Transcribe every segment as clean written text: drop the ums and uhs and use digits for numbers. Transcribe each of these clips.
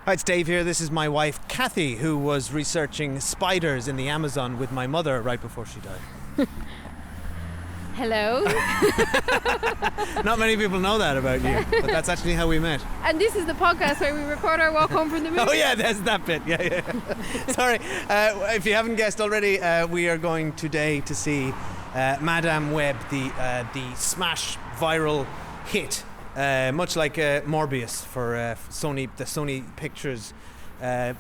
Hi, it's Dave here. This is my wife, Cathy, who was researching spiders in the Amazon with my mother right before she died. Hello. Not many people know that about you, but that's actually how we met. And this is the podcast where we record our walk home from the movie. Oh yeah, there's that bit. Yeah. Sorry. If you haven't guessed already, we are going today to see Madame Web, the smash viral hit, much like Morbius for the Sony Pictures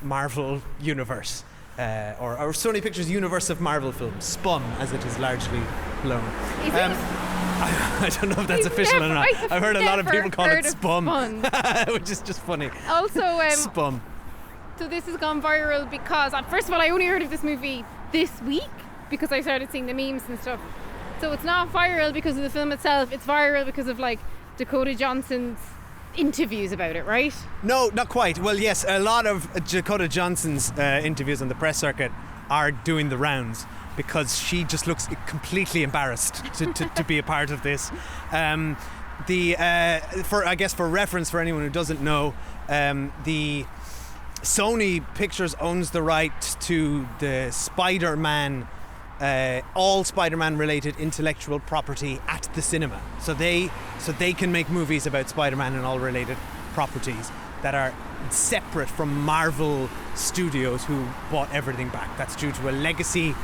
Marvel universe. Or Sony Pictures universe of Marvel films, Spun, as it is largely known. Is it? I don't know if that's official or not. I've heard a lot of people call it Spun, which is just funny. Also, Spun. So this has gone viral because, first of all, I only heard of this movie this week because I started seeing the memes and stuff. So it's not viral because of the film itself. It's viral because of like Dakota Johnson's interviews about it, right? No, not quite. Well, yes, a lot of Dakota Johnson's interviews on the press circuit are doing the rounds because she just looks completely embarrassed to be a part of this. For reference for anyone who doesn't know, the Sony Pictures owns the right to the Spider-Man, all Spider-Man related intellectual property at the cinema. So they can make movies about Spider-Man and all related properties that are separate from Marvel Studios, who bought everything back. That's due to a legacy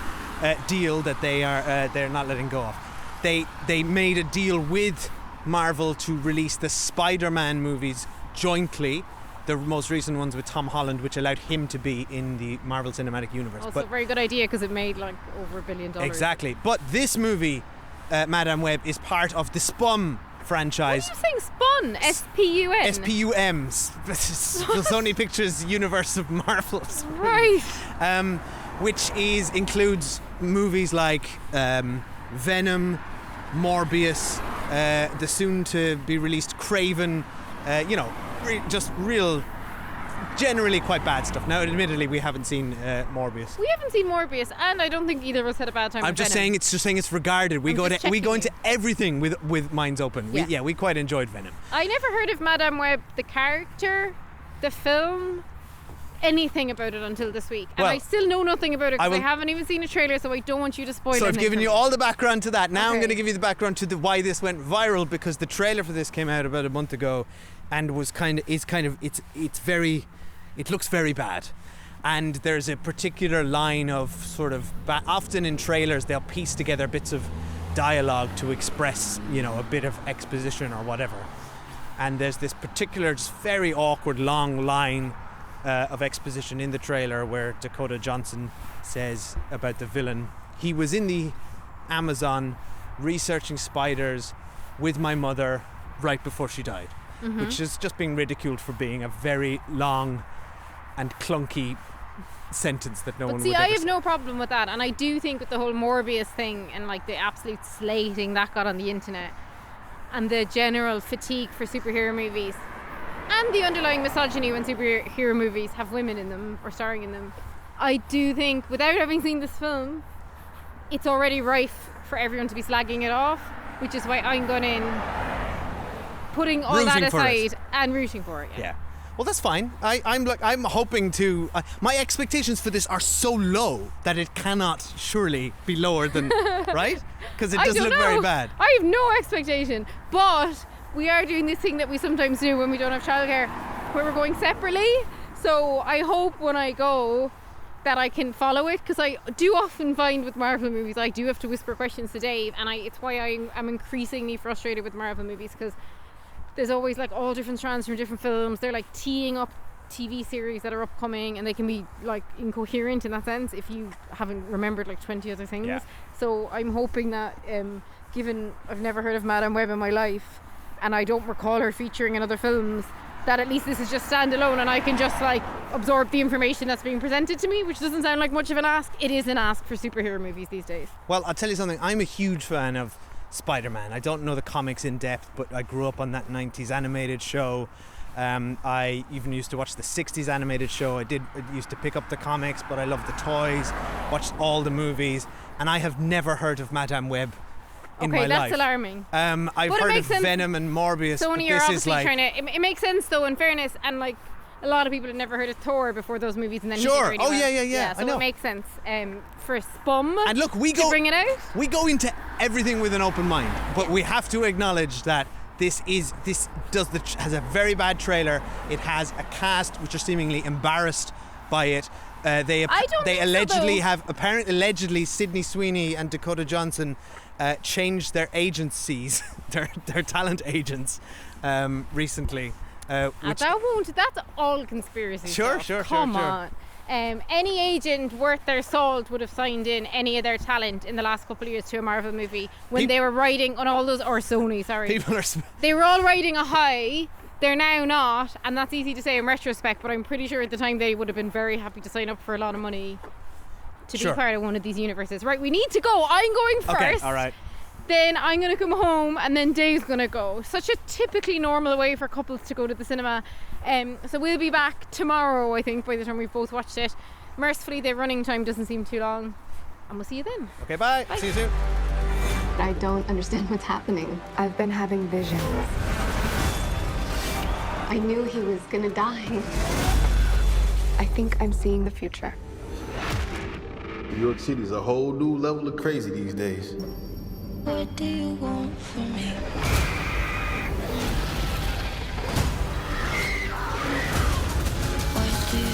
deal that they're not letting go of. They made a deal with Marvel to release the Spider-Man movies jointly. The most recent ones with Tom Holland, which allowed him to be in the Marvel Cinematic Universe. Also a very good idea because it made like over $1 billion. Exactly. But this movie, Madame Web, is part of the Spun franchise. What are you saying? Spun? S-P-U-N? S-P-U-M. The Sony Pictures universe of Marvel. Right. Which includes movies like Venom, Morbius, the soon-to-be-released Craven, just real, generally quite bad stuff. Now, admittedly, we haven't seen Morbius. We haven't seen Morbius, and I don't think either of us had a bad time. I'm just saying it's regarded. We go into everything with minds open. Yeah. We quite enjoyed Venom. I never heard of Madame Web, the character, the film, anything about it until this week, and I still know nothing about it because I haven't even seen a trailer, so I don't want you to spoil it. So I've given you all the background to that. Now Okay. I'm going to give you the background to why this went viral, because the trailer for this came out about a month ago, and it looks very bad. And there's a particular line of sort of often in trailers they'll piece together bits of dialogue to express, a bit of exposition or whatever. And there's this particular just very awkward long line of exposition in the trailer where Dakota Johnson says about the villain, he was in the Amazon researching spiders with my mother right before she died, which is just being ridiculed for being a very long and clunky sentence that no one would ever I have no problem with that, and I do think with the whole Morbius thing and like the absolute slating that got on the internet and the general fatigue for superhero movies and the underlying misogyny when superhero movies have women in them or starring in them, I do think, without having seen this film, it's already rife for everyone to be slagging it off, which is why I'm going in, putting all that aside and rooting for it. Yeah. Well, that's fine. I'm hoping to. My expectations for this are so low that it cannot surely be lower than right, because it does look very bad. I have no expectation, but we are doing this thing that we sometimes do when we don't have childcare, where we're going separately. So I hope when I go that I can follow it, because I do often find with Marvel movies I do have to whisper questions to Dave, and it's why I'm increasingly frustrated with Marvel movies, because there's always like all different strands from different films. They're like teeing up TV series that are upcoming, and they can be like incoherent in that sense if you haven't remembered like 20 other things. Yeah. So I'm hoping that given I've never heard of Madame Web in my life and I don't recall her featuring in other films, that at least this is just standalone and I can just like absorb the information that's being presented to me, which doesn't sound like much of an ask. It is an ask for superhero movies these days. Well, I'll tell you something. I'm a huge fan of Spider-Man. I don't know the comics in depth, but I grew up on that 90s animated show. I even used to watch the 60s animated show. I used to pick up the comics, but I loved the toys, watched all the movies, and I have never heard of Madame Web in my life. Okay, that's alarming. I've heard of Venom and Morbius. Sony are obviously trying to. It makes sense though, in fairness, and like a lot of people had never heard of Thor before those movies, and then he did Sure. really Oh, well. yeah. So I know. it makes sense for Spum And look, to bring it out. we go into everything with an open mind, but we have to acknowledge that this has a very bad trailer. It has a cast which are seemingly embarrassed by it. They allegedly Sydney Sweeney and Dakota Johnson changed their agencies, their talent agents, recently. That's all conspiracy Sure. stuff. Come on. Any agent worth their salt would have signed in any of their talent in the last couple of years to a Marvel movie when they were riding on all those, or Sony, sorry. They were all riding a high. They're now not, and that's easy to say in retrospect, but I'm pretty sure at the time they would have been very happy to sign up for a lot of money to be part of one of these universes. Right, we need to go. I'm going first. Okay, all right. Then I'm going to come home, and then Dave's going to go. Such a typically normal way for couples to go to the cinema. So we'll be back tomorrow, I think, by the time we've both watched it. Mercifully, the running time doesn't seem too long, and we'll see you then. Okay, bye. See you soon. I don't understand what's happening. I've been having visions. I knew he was gonna die. I think I'm seeing the future. New York City's a whole new level of crazy these days. What do you want from me? What do you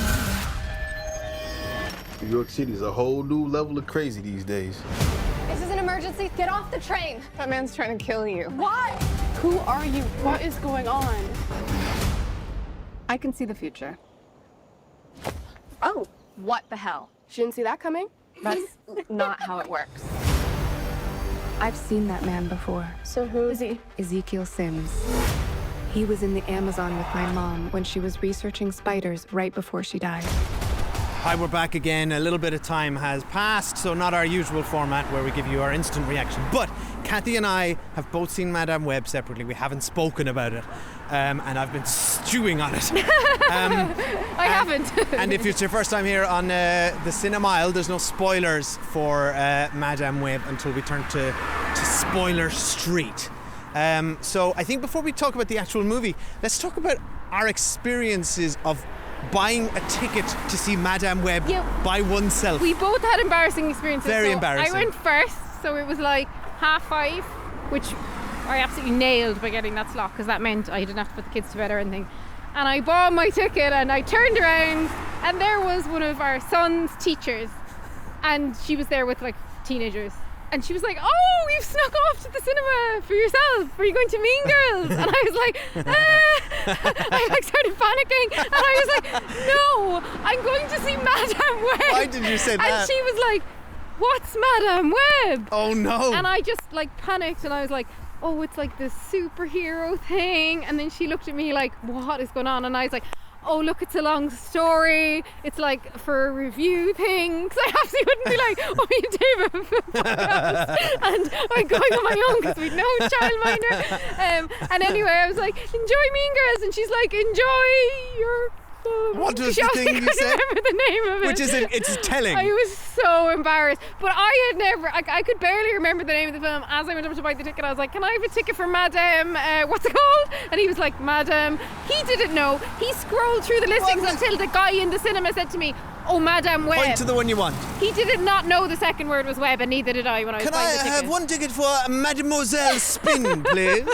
New York City's a whole new level of crazy these days. This is an emergency. Get off the train. That man's trying to kill you. Why? Who are you? What is going on? I can see the future. Oh, what the hell? She didn't see that coming? That's not how it works. I've seen that man before. So who is he? Ezekiel Sims. He was in the Amazon with my mom when she was researching spiders right before she died. Hi, we're back again. A little bit of time has passed, so not our usual format where we give you our instant reaction. But Cathy and I have both seen Madame Web separately. We haven't spoken about it, and I've been stewing on it. I haven't. And if it's your first time here on the Cinema Aisle, there's no spoilers for Madame Web until we turn to Spoiler Street. So I think before we talk about the actual movie, let's talk about our experiences of buying a ticket to see Madame Web by oneself. We both had embarrassing experiences. Very embarrassing. I went first, so it was like 5:30, which I absolutely nailed by getting that slot, because that meant I didn't have to put the kids to bed or anything. And I bought my ticket, and I turned around, and there was one of our son's teachers, and she was there with like teenagers. And she was like, "Oh, you've snuck off to the cinema for yourself. Are you going to Mean Girls?" And I was like, I like started panicking. And I was like, "No, I'm going to see Madame Web." Why did you say that? And she was like, "What's Madame Web?" Oh no. And I just like panicked, and I was like, "Oh, it's like this superhero thing." And then she looked at me like, "What is going on?" And I was like, "Oh, look, it's a long story. It's like for a review thing." Because I absolutely wouldn't be like, "Oh, you David, and I'm going on my own because we've no childminder." And anyway, I was like, "Enjoy Mean Girls," and she's like, "Enjoy your." What was she the also thing you couldn't said? remember the name of it. Which is it's telling. I was so embarrassed, but I had never. I could barely remember the name of the film. As I went up to buy the ticket, I was like, "Can I have a ticket for Madame? What's it called?" And he was like, "Madame." He didn't know. He scrolled through the listings until the guy in the cinema said to me, "Oh, Madame Web." Point to the one you want. He did not know the second word was Web, and neither did I when I was Can buying I the ticket. have one ticket for Mademoiselle Spin, please?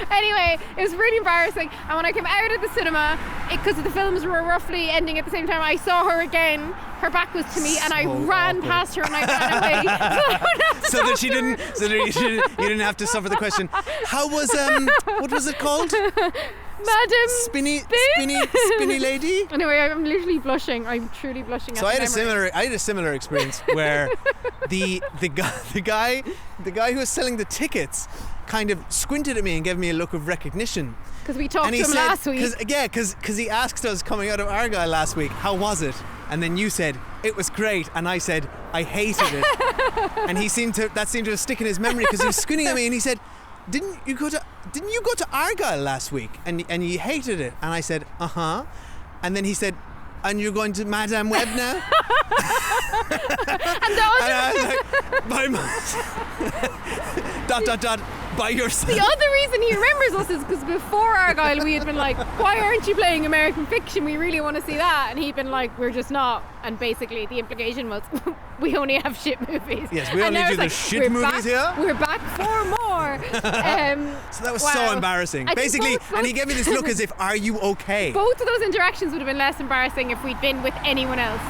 Anyway, it was really embarrassing. And when I came out of the cinema, because the films were roughly ending at the same time, I saw her again. Her back was to me, and I ran awkward. past her and I ran away. So that you didn't have to suffer the question. How was what was it called? Madam Spinny lady. Anyway, I'm literally blushing. I'm truly blushing. So I had a similar experience where the guy who was selling the tickets kind of squinted at me and gave me a look of recognition. Because we talked And to he him said, last week. because he asked us coming out of Argyle last week, "How was it?" And then you said, "It was great," and I said, "I hated it." And that seemed to stick in his memory because he was squinting at me and he said, Didn't you go to Argyle last week and you hated it?" And I said, "Uh-huh." And then he said, "And you're going to Madame Web now?" And And I was like, "Bye, by yourself. The other reason he remembers us is because before Argyle we had been like, why aren't you playing American Fiction? We really want to see that. And he'd been like, we're just not. And basically the implication was, we only have shit movies. Yes, we And only now do it's the like, shit we're movies back, here. We're back for more. So that was wow. so embarrassing. I think Basically, both- and he gave me this look as if, are you okay? Both of those interactions would have been less embarrassing if we'd been with anyone else.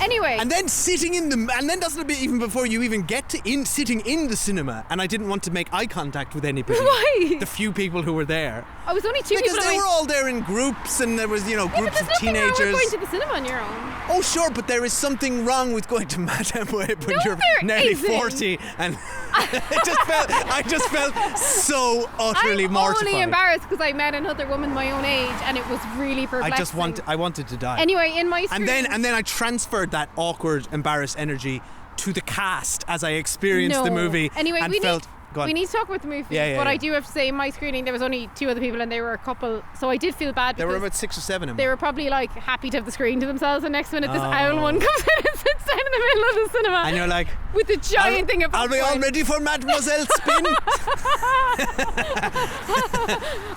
Anyway. And then and then doesn't it be even before you even get to sitting in the cinema, and I didn't want to make eye contact with anybody. Why? The few people who were there. I was only two Because people. they were all there in groups, and there was, Yeah, but groups there's of nothing wrong with teenagers. going to the cinema on your own. Oh, sure, but there is something wrong with going to Madame Web when No, you're there nearly isn't. 40, and I just felt so utterly I'm mortified. only embarrassed because I met another woman my own age, and it was really perplexing. I wanted to die. Anyway, in my screen, and then I transferred that awkward, embarrassed energy to the cast as I experienced the movie. Anyway, and we felt. Go on. need to talk about the movie. Yeah, but yeah. I do have to say, in my screening, there was only 2 other people, and they were a couple. So I did feel bad There because were about 6 or 7 of them. they were probably like happy to have the screen to themselves. And next minute, this owl one comes in and sits down in the middle of the cinema. And you're like, with the giant thing of are we all popcorn. ready for Mademoiselle Spin?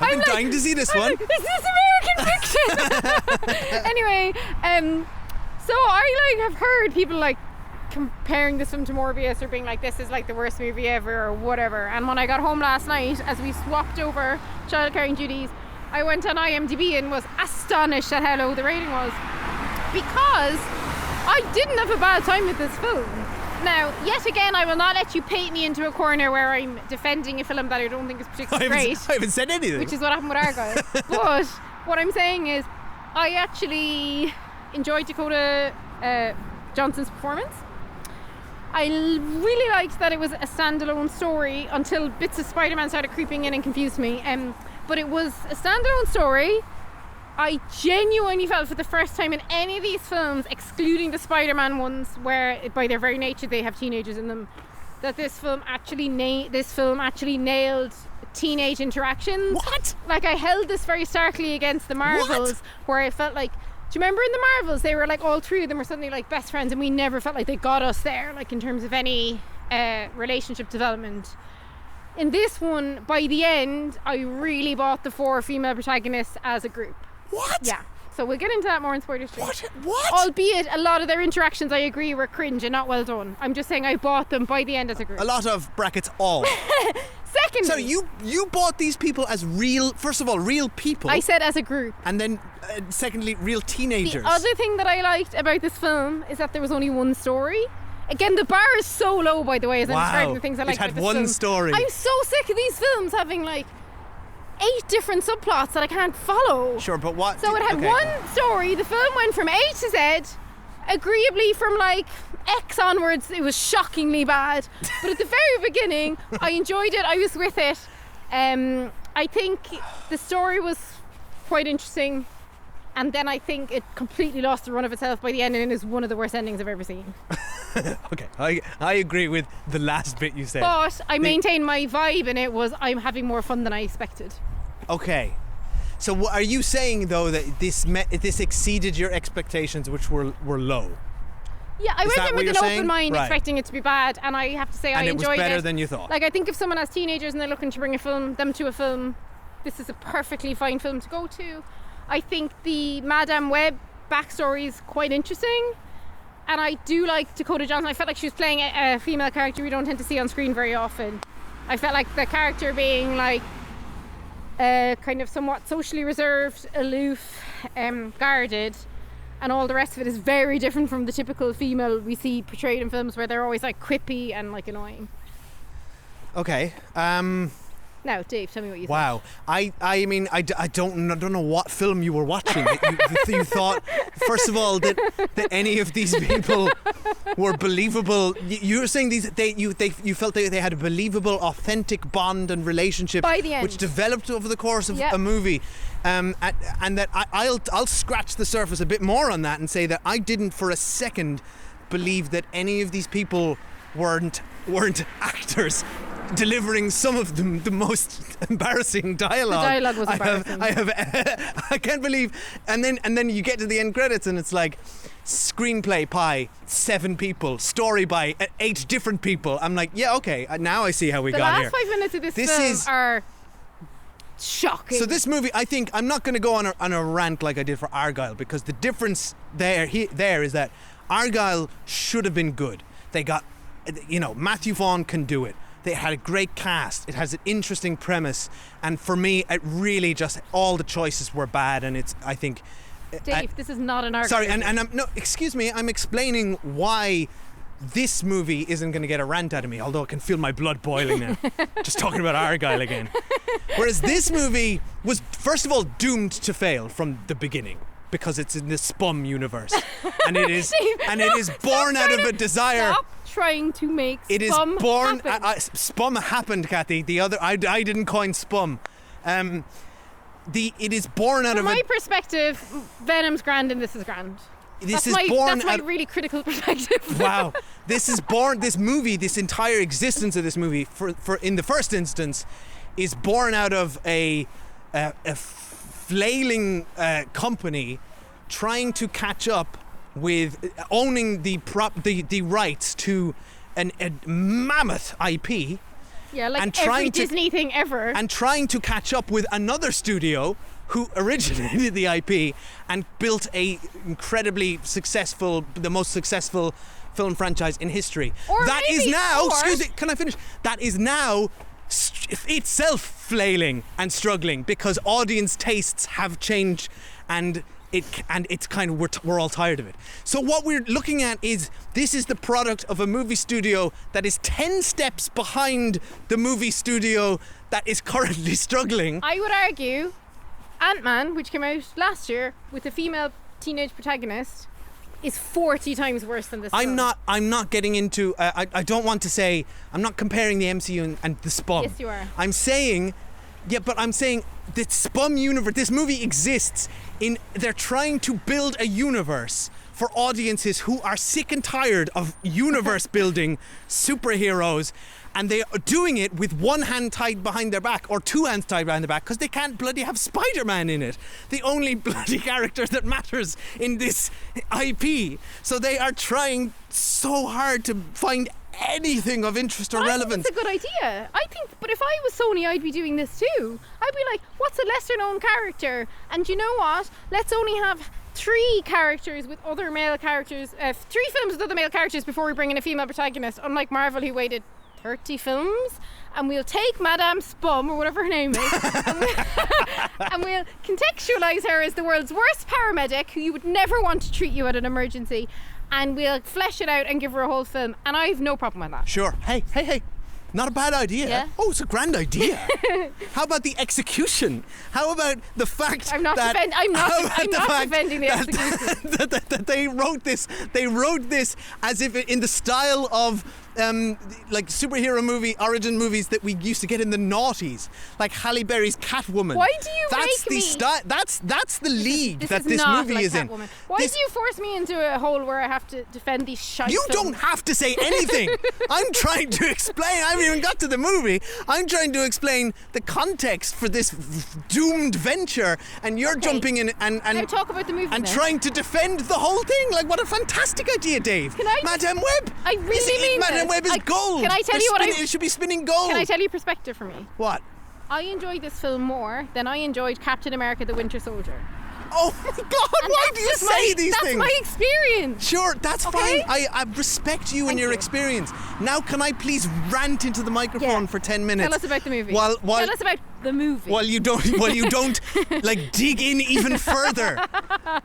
I've been dying to see this one. Is this American Fiction? Anyway, so I have heard people comparing this film to Morbius or being like, this is the worst movie ever or whatever. And when I got home last night, as we swapped over childcare and duties, I went on IMDb and was astonished at how low the rating was, because I didn't have a bad time with this film. Now, yet again, I will not let you paint me into a corner where I'm defending a film that I don't think is particularly great. I haven't said anything. Which is what happened with Argyle. But what I'm saying is, I actually enjoyed Dakota Johnson's performance. I really liked that it was a standalone story until bits of Spider-Man started creeping in and confused me. But it was a standalone story. I genuinely felt for the first time in any of these films, excluding the Spider-Man ones, where by their very nature they have teenagers in them, that this film actually nailed teenage interactions. What? I held this very starkly against the Marvels, where I felt like, do you remember in the Marvels they were all 3 of them were suddenly best friends, and we never felt like they got us there, in terms of any relationship development. In this one, by the end, I really bought the 4 female protagonists as a group. What? Yeah. So we'll get into that more in Spoiler Street. What? Albeit a lot of their interactions, I agree, were cringe and not well done. I'm just saying I bought them by the end as a group. A lot of brackets all. Secondly, So you bought these people as real, first of all, real people. I said as a group. And then, secondly, real teenagers. The other thing that I liked about this film is that there was only one story. Again, the bar is so low, by the way, as I'm describing the things I like It had about this one film. story. I'm so sick of these films having 8 different subplots that I can't follow. Sure, but what? So it had okay. one story. The film went from A to Z. Agreeably, from X onwards, it was shockingly bad. But at the very beginning, I enjoyed it. I was with it. I think the story was quite interesting. And then I think it completely lost the run of itself by the end, and it is one of the worst endings I've ever seen. Okay, I agree with the last bit you said. But I maintain my vibe in it was I'm having more fun than I expected. Okay. So what are you saying though, that this exceeded your expectations, which were low? Yeah, I Is went that in what with an you're open saying? mind, Right. expecting it to be bad, and I have to say I And it was enjoyed better it. than you thought. I think if someone has teenagers and they're looking to bring them to a film, this is a perfectly fine film to go to. I think the Madame Web backstory is quite interesting, and I do like Dakota Johnson. I felt like she was playing a female character we don't tend to see on screen very often. I felt like the character being kind of somewhat socially reserved, aloof, guarded, and all the rest of it is very different from the typical female we see portrayed in films, where they're always quippy and annoying. Okay. Now, Dave, tell me what you think. Wow. I mean, I don't know what film you were watching. You thought, first of all, that any of these people were believable. You were saying you felt they had a believable, authentic bond and relationship By the end. which developed over the course of Yep. a movie. And that I'll scratch the surface a bit more on that and say that I didn't for a second believe that any of these people weren't actors. delivering some of the most embarrassing dialogue. The dialogue was embarrassing. I can't believe. And then you get to the end credits and it's like, screenplay by 7 people, story by 8 different people. I'm like, yeah, okay, now I see how we got here. The last 5 minutes of this film are shocking. So this movie, I think, I'm not going to go on a rant like I did for Argyle, because the difference there is that Argyle should have been good. They got, Matthew Vaughn can do it. They had a great cast. It has an interesting premise, and for me, it really just all the choices were bad. And I think. Dave, this is not an Argyle. Sorry, and excuse me, I'm explaining why this movie isn't going to get a rant out of me, although I can feel my blood boiling now, just talking about Argyle again. Whereas this movie was, first of all, doomed to fail from the beginning, because it's in the Spum universe, and it is born out of a desire. Stop trying to make it Spum is born. happen. Spum happened, Cathy. The other, I didn't coin Spum. It is born out From of my perspective, Venom's grand and this is grand. That's my really critical perspective. Wow. This entire existence of this movie, for in the first instance, is born out of a flailing company trying to catch up with owning the rights to a mammoth IP. Yeah, like and every Disney thing ever. And trying to catch up with another studio who originated the IP and built a incredibly successful, the most successful film franchise in history. Excuse me, can I finish? That is now itself flailing and struggling because audience tastes have changed, and it's kind of, we're all tired of it. So what we're looking at is, this is the product of a movie studio that is 10 steps behind the movie studio that is currently struggling. I would argue Ant-Man, which came out last year with a female teenage protagonist, is 40 times worse than this film. I'm not getting into I don't want to say, I'm not comparing the MCU and the Spum. Yes, you are. I'm saying the Spum universe, this movie exists they're trying to build a universe for audiences who are sick and tired of universe building superheroes, and they are doing it with one hand tied behind their back, or 2 hands tied behind their back, because they can't bloody have Spider-Man in it, the only bloody character that matters in this IP. So they are trying so hard to find anything of interest or relevance. It's a good idea. But if I was Sony, I'd be doing this too. I'd be like, what's a lesser known character? And you know what? Let's only have 3 characters with other male characters, 3 films with other male characters before we bring in a female protagonist, unlike Marvel, who waited 30 films. And we'll take Madame Spum, or whatever her name is, and we'll contextualise her as the world's worst paramedic who you would never want to treat you at an emergency, and we'll flesh it out and give her a whole film, and I have no problem with that. Sure. Hey. Not a bad idea. Yeah? Oh, it's a grand idea. How about the execution? How about the fact I'm not defending the execution. That they wrote this as if in the style of like superhero origin movies that we used to get in the noughties, like Halle Berry's Catwoman. Why do you make me? That's the league this that this not movie like is in. Catwoman. Why do you force me into a hole where I have to defend these shite You films? don't have to say anything. I'm trying to explain. I haven't even got to the movie. I'm trying to explain the context for this doomed venture, and you're jumping in and now talk about the movie and then. trying to defend the whole thing. Like, what a fantastic idea, Dave. Can I Madame Web. I really mean Madame Web is gold. Can I tell you what it should be spinning gold. Can I tell you perspective for me? What? I enjoyed this film more than I enjoyed Captain America: The Winter Soldier. Oh my God! And why do you say these things? That's my experience. Sure, that's Okay? fine. I respect you and Thank your you. experience. Now, can I please rant into the microphone for 10 minutes? Tell us about the movie. While Tell us about the movie. While you don't like dig in even further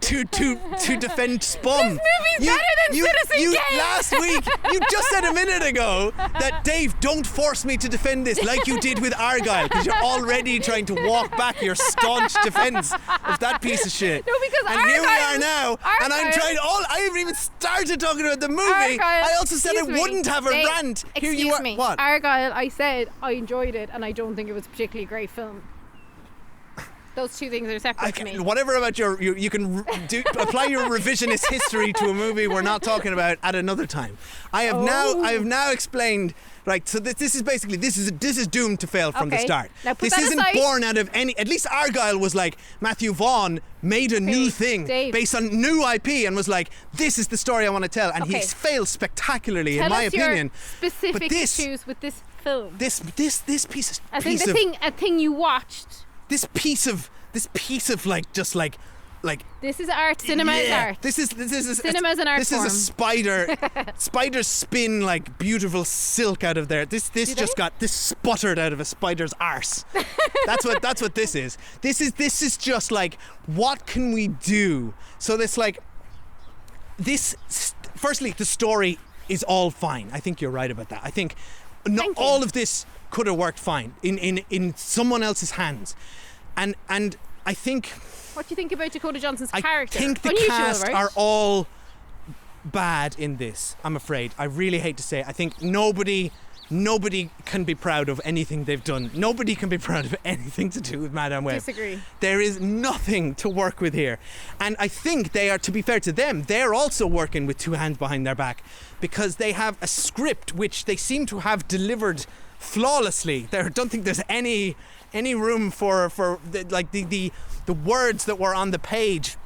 to defend Spum. This movie's better than Citizen Kane. Last week, you just said a minute ago that, Dave, don't force me to defend this like you did with Argyle, because you're already trying to walk back your staunch defense of that piece of shit. No, because and here we are now, and I'm Argyle- trying. I haven't even started talking about the movie. Argyle, I also said I excuse me. wouldn't have a Dave, rant. Here you excuse are. me. What? Argyle, I said I enjoyed it, and I don't think it was a particularly great film. Those two things are separate to me. Whatever about you can apply your revisionist history to a movie we're not talking about at another time. I have now explained. Right, so this is basically this is doomed to fail from the start. Now put this that isn't aside. born out of any. At least Argyle was like Matthew Vaughn made a new thing Dave. based on new IP and was like, this is the story I want to tell, and he's failed spectacularly in my opinion. Specific But this- issues with this film. This piece of I think a thing you watched. this piece of like just like This is art. Cinema is art. This is Cinema is an art This form. is a spider. Spiders spin like beautiful silk out of there. This sputtered out of a spider's arse. That's what this is. This is just like, what can we do? So firstly, the story is all fine. I think you're right about that. I think all of this could have worked fine in someone else's hands, and I think. What do you think about Dakota Johnson's character? I think the Unusual, cast right? are all bad in this, I'm afraid. I really hate to say it. I think nobody can be proud of anything they've done. Nobody can be proud of anything to do with Madame Web. Disagree. There is nothing to work with here. And I think they are, to be fair to them, they're also working with two hands behind their back because they have a script which they seem to have delivered flawlessly. I don't think there's any room for the words that were on the page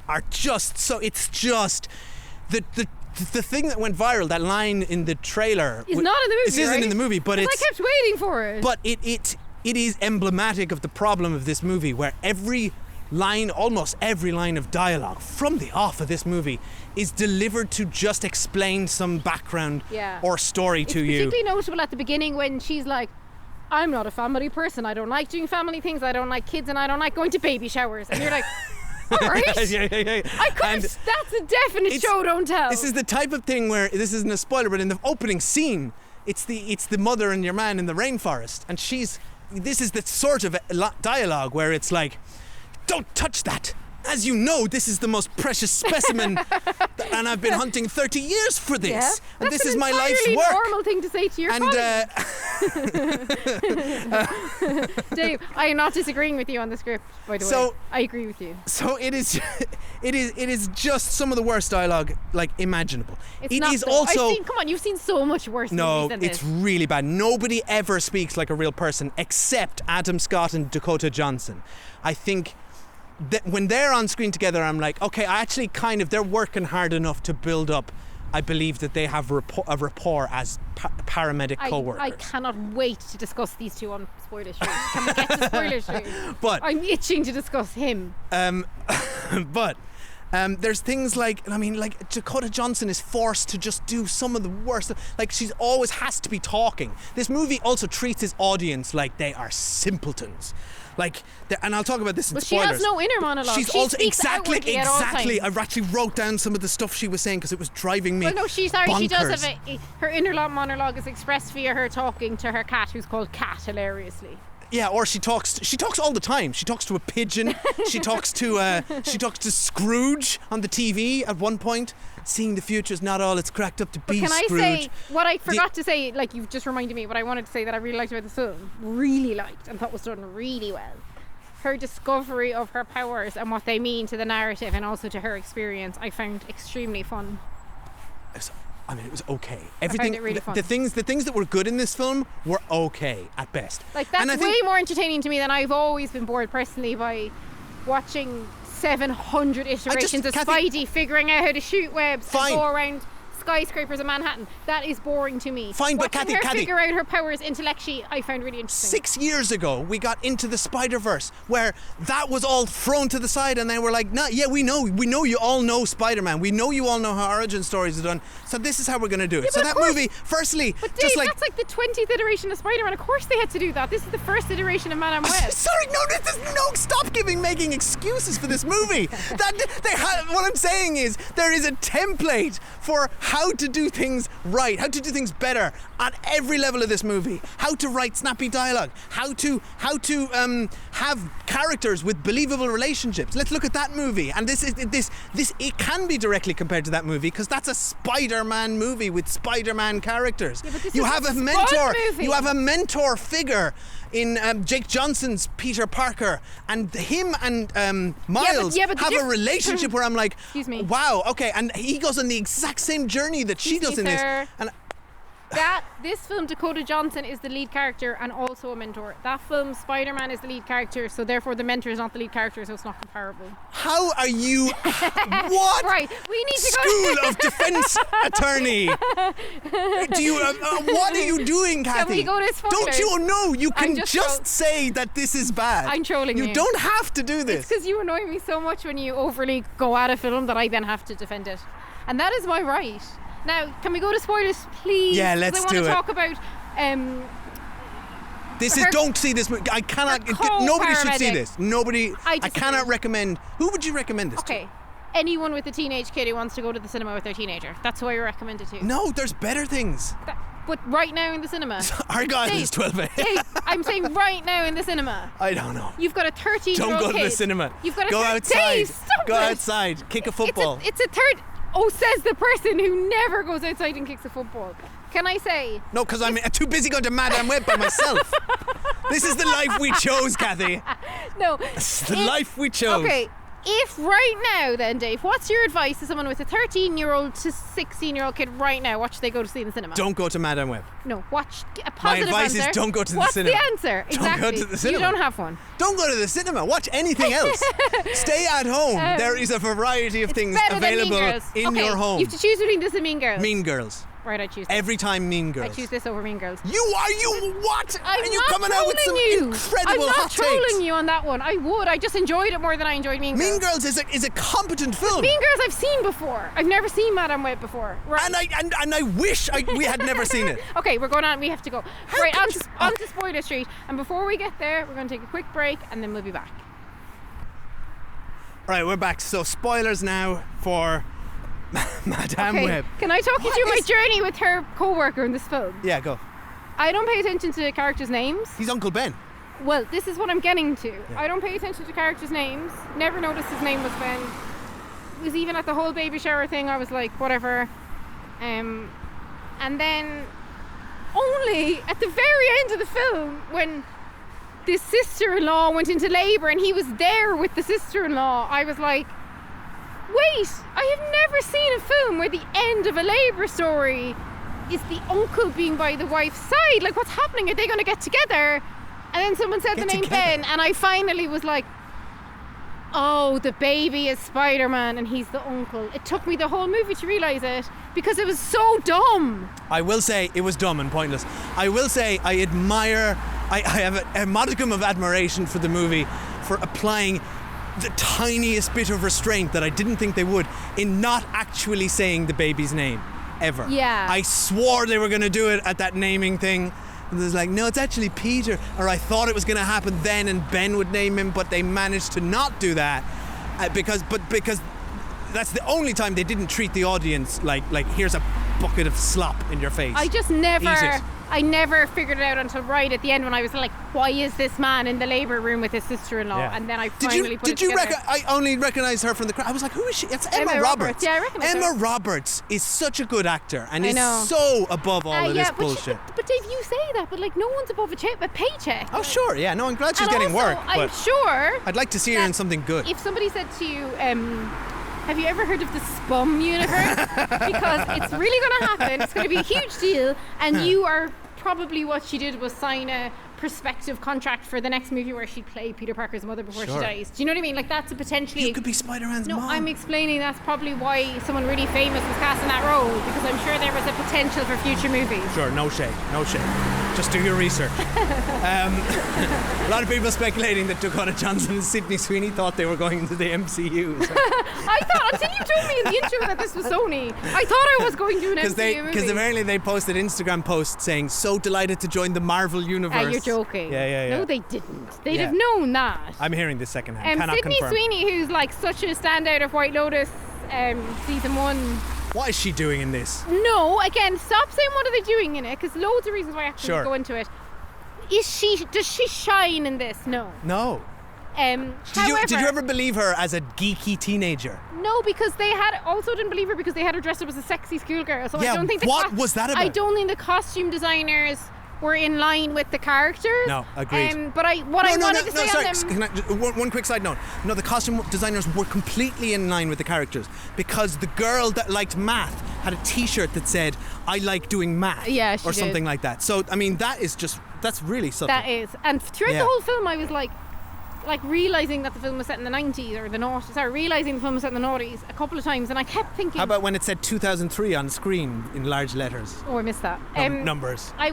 are just so. It's just the thing that went viral. That line in the trailer It's not in the movie. This isn't right? in the movie, but I kept waiting for it. But it is emblematic of the problem of this movie, where almost every line of dialogue from the off of this movie is delivered to just explain some background or story to you. It's particularly notable at the beginning when she's like, I'm not a family person. I don't like doing family things. I don't like kids, and I don't like going to baby showers. And you're like, all right. Yeah. That's a definite show don't tell. This is the type of thing where, this isn't a spoiler, but in the opening scene, it's the mother and your man in the rainforest, and this is the sort of dialogue where it's like, don't touch that. As you know, this is the most precious specimen, and I've been hunting 30 years for this, Yeah, and that's this is an my life's entirely work. normal thing to say to your colleague. Dave, I am not disagreeing with you on the script, by the way. I agree with you. So it is just some of the worst dialogue like imaginable. It's not is though. also come on, you've seen so much worse movies than this. it's really bad. Nobody ever speaks like a real person except Adam Scott and Dakota Johnson. I think that when they're on screen together, I'm like, okay, I actually they're working hard enough to build up. I believe that they have a rapport as paramedic co-workers. I cannot wait to discuss these two on Spoiler Street. Can we get to Spoiler Street? But I'm itching to discuss him. But there's things like Dakota Johnson is forced to just do some of the worst. Like, she always has to be talking. This movie also treats its audience like they are simpletons. And I'll talk about this in spoilers. She has no inner monologue. She's she also speaks outwardly at all times. I actually wrote down some of the stuff she was saying because it was driving me. Well, no, she does bonkers. have her inner monologue is expressed via her talking to her cat, who's called Cat, hilariously. Yeah, or she talks all the time. She talks to a pigeon. she talks to Scrooge on the TV at one point. Seeing the future is not all it's cracked up to be. Can I Scrooge. say what I forgot to say? Like, you've just reminded me. What I wanted to say that I really liked about the film, and thought was done really well. Her discovery of her powers and what they mean to the narrative and also to her experience, I found extremely fun. It was okay. Everything. I found it really fun. The things that were good in this film were okay at best. Like, that's way more entertaining to me than I've always been bored personally by watching 700 iterations of Cathy, Spidey figuring out how to shoot webs and go around skyscrapers in Manhattan. That is boring to me. Fine, but Watching Cathy, her figure out her powers intellectually, I found really interesting. 6 years ago, we got into the Spider-Verse, where that was all thrown to the side, and they were like, "No, yeah, we know you all know Spider-Man. We know you all know how origin stories are done. So this is how we're going to do it." So that movie, firstly, but Dave, that's like the 20th iteration of Spider-Man. Of course, they had to do that. This is the first iteration of Madame Web. Sorry, stop making excuses for this movie. What I'm saying is there is a template for how to do things right, how to do things better on every level of this movie. How to write snappy dialogue, how to have characters with believable relationships. Let's look at that movie. And it can be directly compared to that movie because that's a Spider-Man movie with Spider-Man characters. Yeah, but this you is have a a mentor. movie. You have a mentor figure in Jake Johnson's Peter Parker, and him and Miles but the have a relationship where I'm like, Excuse me. wow, okay, and he goes on the exact same journey that she does in this. sir. And This film, Dakota Johnson is the lead character and also a mentor. That film, Spider-Man, is the lead character, so therefore the mentor is not the lead character, so it's not comparable. how are you? What? Right, we need to School go. of Defense Attorney. Do you? What are you doing, Cathy? we go to spoilers? Don't you know? You I'm can just just say that this is bad. I'm trolling you. You don't have to do It's this. because you annoy me so much when you overly go at a film that I then have to defend it. And that is my right. Now, can we go to spoilers, please? Yeah, let's 'Cause do it. I want to talk about This is her- don't see this movie. I cannot. her Nobody should see co-paramedic. this. Nobody. I I disagree. cannot recommend. Who would you recommend this okay, anyone with a teenage kid who wants to go to the cinema with their teenager. That's who I recommend it to. to? No, there's better things. But right now in the cinema. Argyle Dave, is 12. Dave, I'm saying right now in the cinema. I don't know. You've got a 13-year-old Don't go kid. to the cinema. You've got a Go outside. Dave, stop Go it. outside. Kick a football. It's a third. Oh, says the person who never goes outside and kicks a football. Can I say? No, because I'm too busy going to Madame Web by myself. This is the life we chose, Cathy. No. This is the life we chose. Okay. If right now, then, Dave, what's your advice to someone with a 13-year-old to 16-year-old kid right now? What should they go to see in the cinema? Don't go to Madame Web. No, watch a My positive advice answer. is don't go to the What's cinema. the answer? Don't go Exactly. to the cinema. You don't have one. Don't go to the cinema. Watch anything else. Stay at home. There is a variety of things Better than Mean available Girls. in Okay, your home. You have to choose between this and Mean Girls. Mean Girls. Right, I choose this. Every time Mean Girls. I choose this over Mean Girls. You what? I'm Are you not coming out with some trolling you. incredible I'm not hot trolling takes? you on that one. I would. I just enjoyed it more than I enjoyed Mean Girls. Mean Girls is a competent film. Mean Girls I've seen before. I've never seen Madame Web before. Right. And I wish we had never seen it. Okay, we're going on. We have to go. Right, could on you- on to Spoiler Street. And before we get there, we're going to take a quick break and then we'll be back. Right, we're back. So spoilers now for Madame Okay, Web. can I talk you What through my is- journey with her co-worker in this film? Yeah, go. I don't pay attention to characters' names. He's Uncle Ben. Well, this is what I'm getting to. I don't pay attention to characters' names. Never noticed his name was Ben. It was even at the whole baby shower thing, I was like, whatever. And then only at the very end of the film, when this sister-in-law went into labour and he was there with the sister-in-law, I was like, wait, I have never seen a film where the end of a labour story is the uncle being by the wife's side. Like, what's happening? Are they going to get together? And then someone said Get the name together. Ben, and I finally was like, oh, the baby is Spider-Man and he's the uncle. It took me the whole movie to realise it because it was so dumb. I will say it was dumb and pointless. I will say I admire, I have a modicum of admiration for the movie for applying the tiniest bit of restraint that I didn't think they would in not actually saying the baby's name ever. Yeah. I swore they were going to do it at that naming thing. And it was like, no, it's actually Peter. Or I thought it was going to happen then and Ben would name him, but they managed to not do that because that's the only time they didn't treat the audience like here's a bucket of slop in your face. I just Eat never, it. I never figured it out until right at the end when I was like, why is this man in the labour room with his sister-in-law? Yeah. And then I finally put it Did you together. I only recognized her from the crowd. I was like, who is she? It's Emma, Emma Roberts. Roberts. Yeah, I recognise Emma her. Roberts is such a good actor and I is know. so above all of this yeah, bullshit. But Dave, you say that, but like no one's above a paycheck. Oh sure, yeah, no, I'm glad she's And getting also, work, I'm but sure I'd like to see her that in something good. if somebody said to you, have you ever heard of the Spum universe? Because it's really going to happen. It's going to be a huge deal, and you are probably what she did was sign a prospective contract for the next movie where she'd play Peter Parker's mother before she Sure. dies. Do you know what I mean? Like that's a potentially. You could be Spider-Man's No, mom. I'm explaining that's probably why someone really famous was cast in that role because I'm sure there was a potential for future movies. Sure, no shade. Just do your research. A lot of people speculating that Dakota Johnson and Sydney Sweeney thought they were going into the MCU. So. I thought until you told me in the intro that this was Sony, I thought I was going to an MCU movie. Because apparently they posted Instagram posts saying, so delighted to join the Marvel universe. You're joking. Yeah. No, they didn't. They'd Yeah. have known that. I'm hearing this secondhand. Cannot Sydney confirm. Sweeney, who's like such a standout of White Lotus season 1. What is she doing in this? No, again, stop saying what are they doing in it, because loads of reasons why I actually Sure. go into it. Does she shine in this? No. No. However, Did you ever believe her as a geeky teenager? No, because they also didn't believe her because they had her dressed up as a sexy schoolgirl. So Yeah, I don't think what was that about? I don't think the costume designers were in line with the characters. No, agreed. But I wanted to say sorry. on them. Can I, one quick side note. No, the costume designers were completely in line with the characters because the girl that liked math had a T-shirt that said, "I like doing math," Yeah, she or did. something like that. So I mean, that's really subtle. That is, and throughout Yeah. the whole film, I was like realizing that the film was set in the 90s or the noughties. Sorry, realizing the film was set in the noughties a couple of times, and I kept thinking, How about when it said 2003 on screen in large letters? oh, I missed that. Numbers. I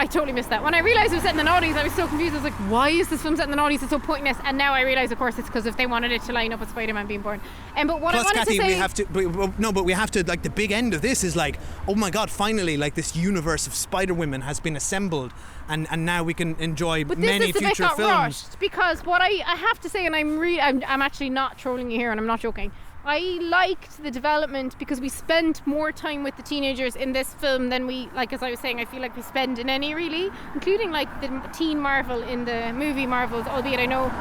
totally missed that. When I realised it was set in the noughties, I was so confused. I was like, why is this film set in the noughties? It's so pointless. And now I realise, of course, it's because if they wanted it to line up with Spider-Man being born. But what Plus, I wanted Cathy, to say, we have to like the big end of this is like, oh my God, finally, like this universe of Spider-Women has been assembled, and now we can enjoy but many this is the bit future got films. rushed, because what I have to say, and I'm actually not trolling you here, and I'm not joking. I liked the development because we spent more time with the teenagers in this film than we, like as I was saying, I feel like we spend in any really, including like the teen Marvel in the movie Marvels, albeit I know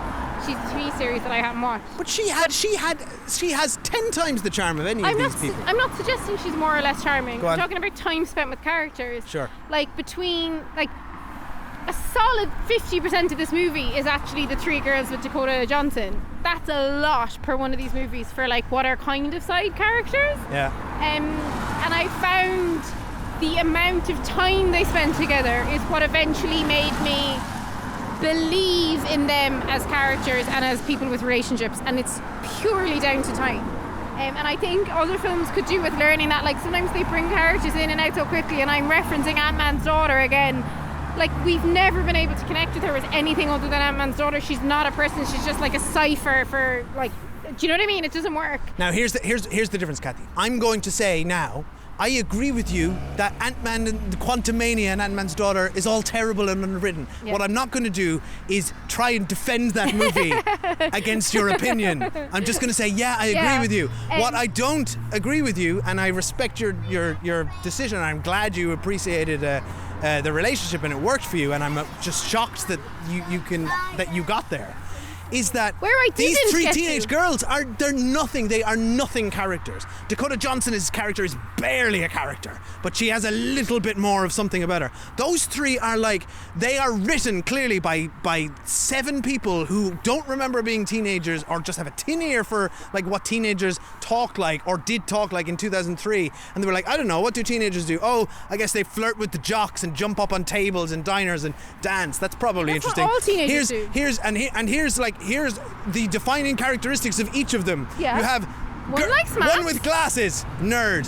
she's a TV series that I haven't watched. But she has 10 times the charm of any of these people. I'm not suggesting she's more or less charming. Go I'm on. talking about time spent with characters. Sure. Like between a solid 50% of this movie is actually the three girls with Dakota Johnson. That's a lot per one of these movies for like what are kind of side characters. Yeah. And I found the amount of time they spent together is what eventually made me believe in them as characters and as people with relationships, and it's purely down to time. And I think other films could do with learning that. Like sometimes they bring characters in and out so quickly, and I'm referencing Ant-Man's daughter again. Like we've never been able to connect with her as anything other than Ant-Man's daughter. She's not a person, she's just like a cipher for like, do you know what I mean? It doesn't work. Now here's the difference, Cathy. I'm going to say now, I agree with you that Ant-Man and the Quantumania and Ant-Man's daughter is all terrible and unwritten. Yeah. What I'm not going to do is try and defend that movie against your opinion. I'm just going to say, yeah, I agree with you. What I don't agree with you, and I respect your decision, I'm glad you appreciated the relationship and it worked for you, and I'm just shocked that you got there, is that these three teenage girls they're nothing. They are nothing characters. Dakota Johnson's character is barely a character, but she has a little bit more of something about her. Those three are like, they are written clearly by 7 people who don't remember being teenagers or just have a tin ear for like what teenagers talk like or did talk like in 2003, and they were like, I don't know, what do teenagers do? Oh, I guess they flirt with the jocks and jump up on tables and diners and dance. That's probably That's interesting. what all teenagers do. Here's the defining characteristics of each of them. Yeah. You have One likes maths. one with glasses, nerd.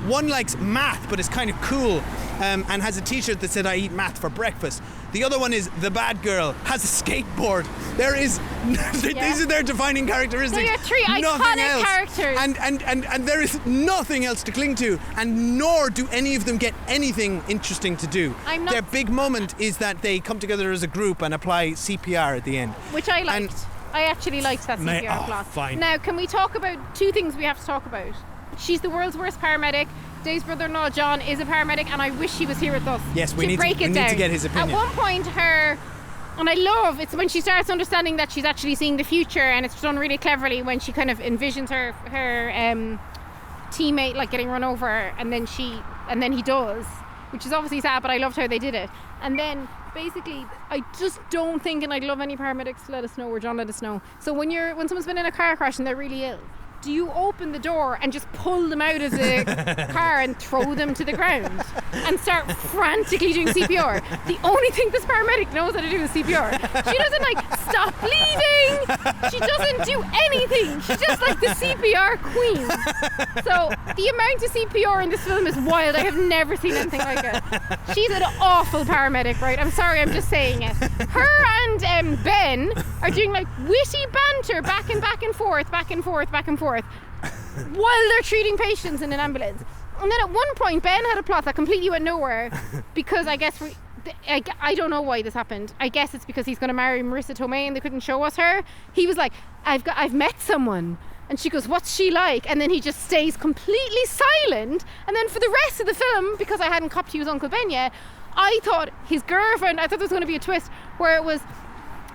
One likes math, but is kind of cool, and has a T-shirt that said "I eat math for breakfast." The other one is the bad girl, has a skateboard. There is, these are their defining characteristics. They are 3 Nothing iconic else. characters. And there is nothing else to cling to, and nor do any of them get anything interesting to do. Their big moment is that they come together as a group and apply CPR at the end. Which I liked. I actually liked that CPR plot. Fine. Now, can we talk about 2 things we have to talk about? She's the world's worst paramedic. Dave's brother-in-law John is a paramedic, and I wish he was here with us. Yes, we need to get his opinion. At one point, and I love it's when she starts understanding that she's actually seeing the future, and it's done really cleverly when she kind of envisions her teammate like getting run over, and then he does, which is obviously sad, but I loved how they did it. And then basically, I just don't think, and I'd love any paramedics to let us know, or John let us know. So when someone's been in a car crash and they're really ill, do you open the door and just pull them out of the car and throw them to the ground and start frantically doing CPR? The only thing this paramedic knows how to do is CPR. She doesn't like stop bleeding. She doesn't do anything. She's just like the CPR queen. So the amount of CPR in this film is wild. I have never seen anything like it. She's an awful paramedic, right? I'm sorry, I'm just saying it. Her and Ben are doing like witty banter back and forth while they're treating patients in an ambulance. And then at one point Ben had a plot that completely went nowhere because I guess I don't know why this happened. I guess it's because he's going to marry Marissa Tomei and they couldn't show us her. He was like, I've met someone. And she goes, what's she like? And then he just stays completely silent. And then for the rest of the film, because I hadn't copped he was Uncle Ben yet, I thought his girlfriend, I thought there was going to be a twist where it was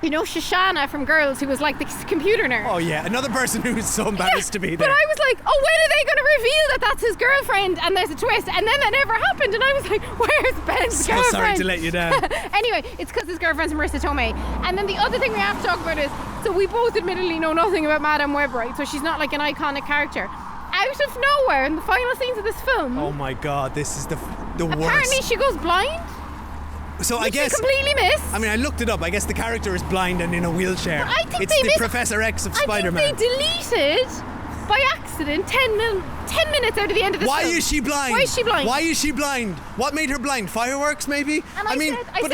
You know Shoshana from Girls, who was like the computer nerd. Oh yeah, another person who's so embarrassed to be there. But I was like, oh, when are they going to reveal that that's his girlfriend? And there's a twist, and then that never happened. And I was like, where's Ben's so girlfriend? sorry to let you down. Anyway, it's because his girlfriend's Marissa Tomei. And then the other thing we have to talk about is, so we both admittedly know nothing about Madame Web, right? So she's not like an iconic character. Out of nowhere, in the final scenes of this film, Oh my god, this is the apparently worst. she goes blind. So I Which guess we completely missed. I mean, I looked it up. I guess the character is blind and in a wheelchair. But I think it's they the missed- Professor X of I Spider-Man. think they deleted by accident 10 minutes out of the end of this Why film. is she blind? Why is she blind? Why is she blind? What made her blind? Fireworks, maybe? And I but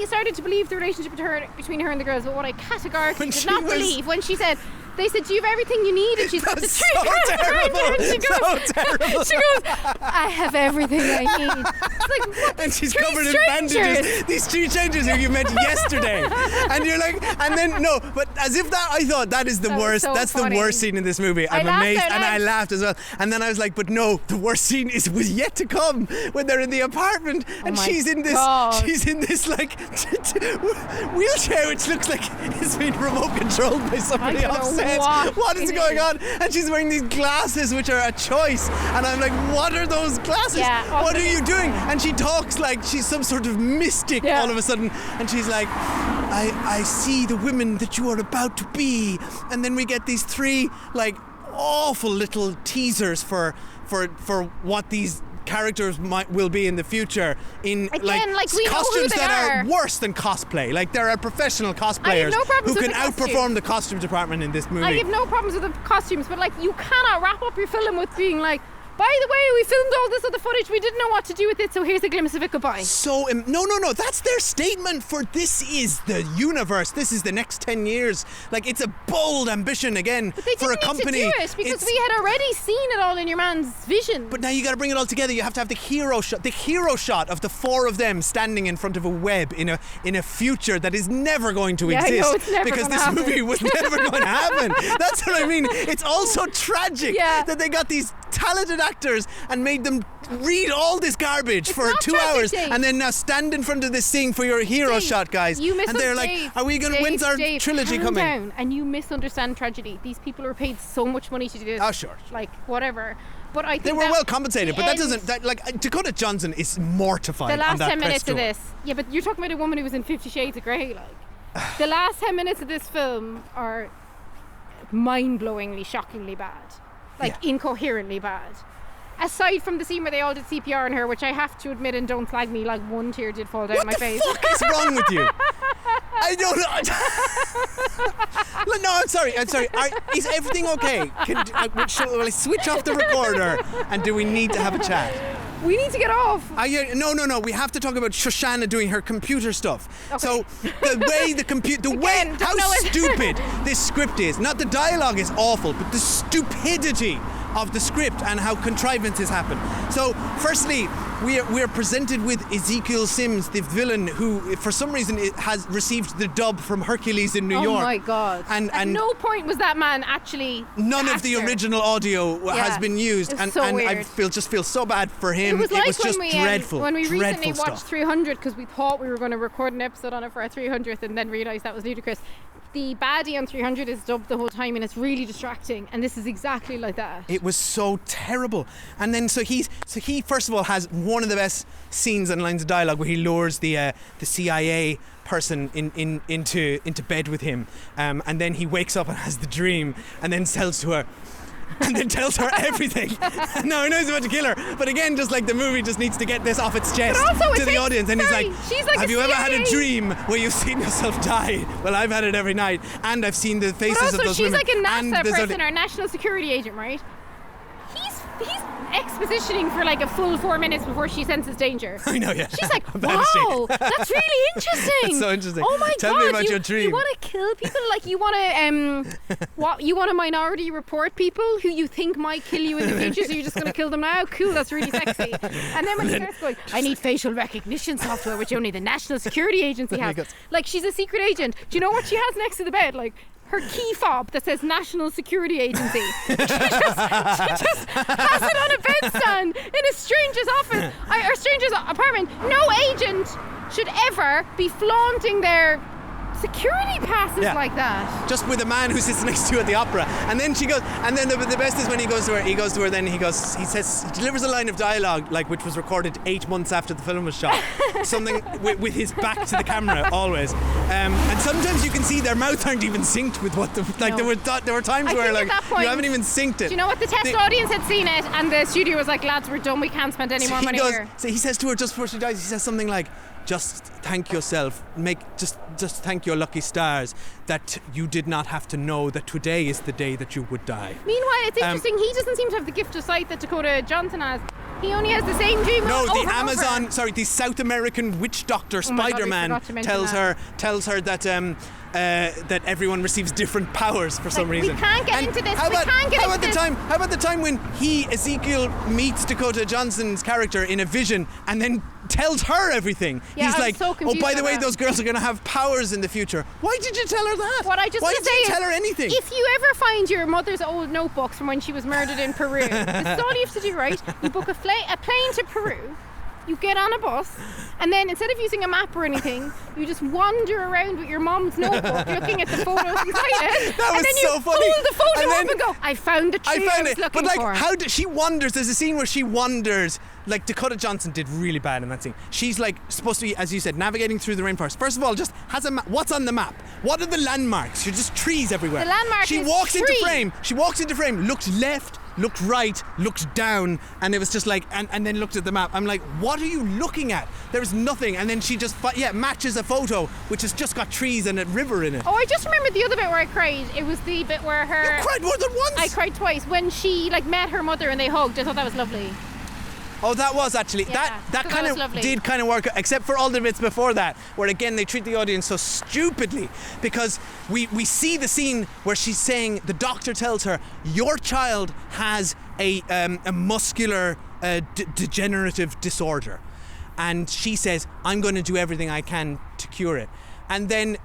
started to believe the relationship between her and the girls, but what I categorically When did she not was- believe when she said, they said, do you have everything you need? And she's got the That's three so girls behind her, terrible. and she goes, So terrible. she goes, I have everything I need. It's like, what? and she's Three covered in strangers. bandages. These three strangers who you met yesterday. And you're like, and then, no, but as if that, I thought that is the That was worst. so That's funny. the worst scene in this movie. I I'm laughed amazed. out And I loud. laughed as well. And then I was like, but no, the worst scene was yet to come when they're in the apartment and my she's in God. this like wheelchair which looks like it's been remote controlled by somebody don't know offset. What is it going is. on? And she's wearing these glasses which are a choice. And I'm like, what are those glasses? Yeah, What are you doing? And she talks like she's some sort of mystic Yeah. all of a sudden. And she's like, I see the women that you are about to be. And then we get these three like awful little teasers for what these characters will be in the future in Again, like, we know who costumes they that are. worse than cosplay. Like there are professional cosplayers no problems who with can the costume. outperform the costume department in this movie. I have no problems with the costumes, but like, you cannot wrap up your film with being like, by the way, we filmed all this other footage, we didn't know what to do with it, so here's a glimpse of it, goodbye. So, no, that's their statement for this is the universe, this is the next 10 years. Like, it's a bold ambition again But they for a didn't company. need to do it because we had already seen it all in your man's vision. But now you got to bring it all together. You have to have the hero shot of the four of them standing in front of a web in a future that is never going to Yeah, I know, exist it's never because gonna this happen. movie was never going to happen. That's what I mean. It's also tragic Yeah. that they got these talented actors and made them read all this garbage for not 2 tragic, hours Dave. and then now stand in front of this thing for your hero Dave, shot, guys. You And they're like, Dave, are we going to, when's our Dave, trilogy calm coming? down, and you misunderstand tragedy. These people are paid so much money to do this. Oh, sure. Like, whatever. But I think They were that well compensated, the but that end- doesn't, Dakota Johnson is mortified The on last that 10 press minutes tour. of this. Yeah, but you're talking about a woman who was in 50 Shades of Grey, like. The last 10 minutes of this film are mind-blowingly, shockingly bad. Like, Yeah. incoherently bad. Aside from the scene where they all did CPR on her, which I have to admit, and don't flag me, like one tear did fall down What my the face. fuck is wrong with you? I don't know. No, I'm sorry. Is everything okay? Will I switch off the recorder and do we need to have a chat? We need to get off. No. We have to talk about Shoshana doing her computer stuff. Okay. So the way Again, how don't know it. stupid this script is. Not the dialogue is awful, but the stupidity of the script and how contrivances happen. So, firstly, we are presented with Ezekiel Sims, the villain, who, for some reason, has received the dub from Hercules in New York. Oh my god! And At no point was that man actually. none of the actor. original audio has Yeah, been used, it's and, so and I weird. just feel so bad for It him. was like just when we dreadful. when we recently dreadful watched stuff. 300 because we thought we were going to record an episode on it for our 300th and then realised that was ludicrous. The baddie on 300 is dubbed the whole time and it's really distracting, and this is exactly like that. It was so terrible. And then so he first of all has one of the best scenes and lines of dialogue where he lures the CIA person into bed with him, and then he wakes up and has the dream and then tells to her. And then tells her everything. No, he knows he's about to kill her. But again, just like the movie just needs to get this off its chest But also, it to the takes- audience. And sorry, he's she's like, like have a you ever had a CIA? dream where you've seen yourself die? Well, I've had it every night. And I've seen the faces But of also, those she's women. like a And NASA there's person only- or a national security agent, right? He's expositioning for like a full 4 minutes before she senses danger. I know, yeah. She's like, Bad mistake. wow, that's really interesting. That's so interesting. Oh my Tell god, me about you, your dream. You want to kill people? Like you want to you want to minority report people who you think might kill you in the future, so you're just going to kill them now? Cool, that's really sexy. And then when he starts going, I need facial recognition software, which only the National Security Agency has. Like she's a secret agent. Do you know what she has next to the bed? Like her key fob that says National Security Agency. she just has it on a bedstand in a stranger's office or stranger's apartment. No agent should ever be flaunting their security passes Yeah. like that. Just with a man who sits next to you at the opera. And then she goes, and then the best is when he goes to her, then he delivers a line of dialogue, like, which was recorded 8 months after the film was shot. Something with his back to the camera, always. And sometimes you can see their mouths aren't even synced with what there were times I where, think like, at that point, you haven't even synced it. Do you know what? The test audience had seen it, and the studio was like, lads, we're done, we can't spend any more money here. So he says to her just before she dies, he says something like, just thank yourself, just thank your lucky stars that you did not have to know that today is the day that you would die. Meanwhile, it's interesting, he doesn't seem to have the gift of sight that Dakota Johnson has. He only has the same dream No, over the and Amazon, over. sorry, the South American witch doctor Oh my God, I Spider-Man forgot to mention tells her that everyone receives different powers for some reason. We can't get into this. How about the time when Ezekiel meets Dakota Johnson's character in a vision and then tells her everything? Yeah, He's I'm like, so oh, confused by the about way, that. those girls are going to have powers in the future. Why did you tell her that? What I just Why want did to say you is, tell her anything? if you ever find your mother's old notebooks from when she was murdered in Peru, this is all you have to do, right? You book a plane to Peru. You get on a bus, and then instead of using a map or anything, you just wander around with your mom's notebook, looking at the photos inside it. That was and then so you funny. pull the photo And up then and go, I found the tree I was looking but like, for. how did she wanders? There's a scene where she wanders. Like, Dakota Johnson did really bad in that scene. She's like supposed to be, as you said, navigating through the rainforest. First of all, just has a map. What's on the map? What are the landmarks? You're just trees everywhere. The landmark She is walks tree. into frame. She walks into frame. Looked left. Looked right, looked down, and it was just like, and then looked at the map. I'm like, what are you looking at? There's nothing. And then she just, matches a photo which has just got trees and a river in it. Oh, I just remembered the other bit where I cried. It was the bit where her... You cried more than once? I cried twice. When she met her mother and they hugged. I thought that was lovely. Oh, that was actually, Yeah, that so kind that of was lovely. did kind of work, except for all the bits before that, where again they treat the audience so stupidly, because we see the scene where she's saying, the doctor tells her, your child has a muscular degenerative disorder, and she says, I'm going to do everything I can to cure it. And then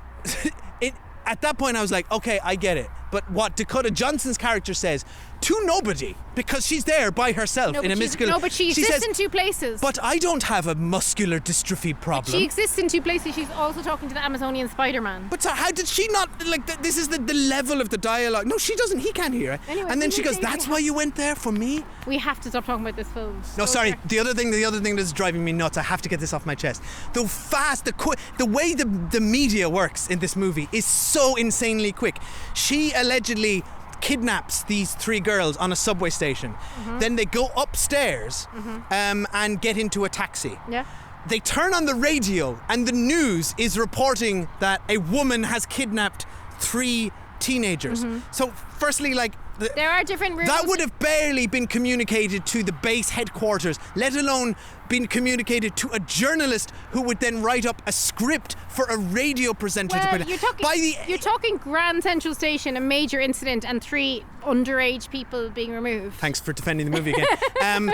at that point I was like, okay, I get it. But what Dakota Johnson's character says to nobody, because she's there by herself in a mystical... No, but she exists says, in two places. but I don't have a muscular dystrophy problem. She exists in two places. She's also talking to the Amazonian Spider-Man. But so how did she not, like, this is the level of the dialogue. No, she doesn't, he can't hear it. Anyway, and then we she need goes, to- that's why you went there, for me? We have to stop talking about this film. No, sorry, Okay. the other thing that's driving me nuts, I have to get this off my chest. The way the media works in this movie is so insanely quick. She allegedly kidnaps these three girls on a subway station. Then they go upstairs and get into a taxi. Yeah. They turn on the radio and the news is reporting that a woman has kidnapped three teenagers. So firstly, like, There are different rules. that would have barely been communicated to the base headquarters, let alone been communicated to a journalist who would then write up a script for a radio presenter to Well, put you're it. you're talking Grand Central Station, a major incident, and three underage people being removed. Thanks for defending the movie again. Then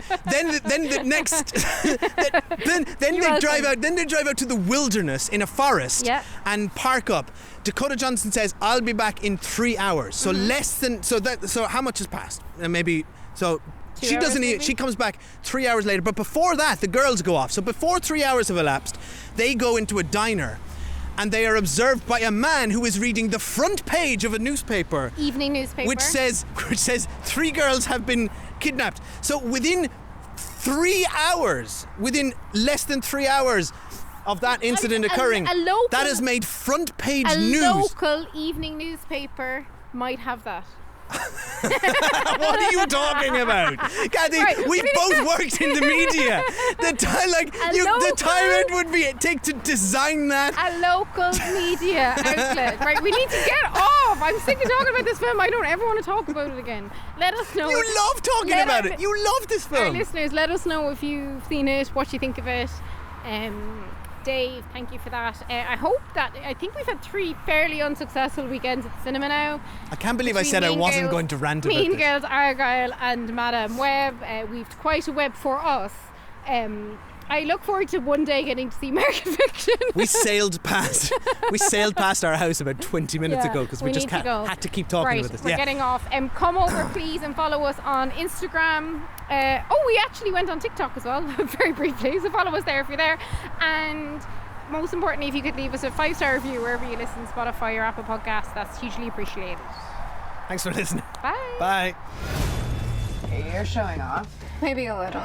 the next, then they welcome. drive out. Then they drive out to the wilderness in a forest Yeah. and park up. Dakota Johnson says, "I'll be back in 3 hours." So less than so how much has passed? Maybe so. 2 She hours, doesn't. maybe? She comes back 3 hours later. But before that, the girls go off. So before 3 hours have elapsed, they go into a diner, and they are observed by a man who is reading the front page of a newspaper, Evening newspaper. which says three girls have been kidnapped. So within 3 hours, within less than 3 hours of that incident occurring, a local- that has made front page a news. local evening newspaper might have that. What are you talking about, Cathy? Right, We've we- both worked in the media. The time, the time it would take to design that. A local media outlet. Right, we need to get off. I'm sick of talking about this film. I don't ever want to talk about it again. Let us know. You love talking Let about us- it. You love this Our film. listeners, let us know if you've seen it, what you think of it. Dave, thank you for that. I think we've had 3 fairly unsuccessful weekends at the cinema now. I can't believe I Between said I Mean wasn't Girls- going to rant about Mean this. Girls, Argyle and Madame Web. We've quite a web for us. I look forward to one day getting to see American Fiction. We sailed past our house about 20 minutes Yeah, ago because we we just need to go. had to keep talking Right, about this. we're Yeah. getting off. Come over, please, and follow us on Instagram. We actually went on TikTok as well, very briefly, so follow us there if you're there. And most importantly, if you could leave us a 5-star review wherever you listen, Spotify or Apple Podcasts, that's hugely appreciated. Thanks for listening. Bye. Bye. You're showing off. Maybe a little.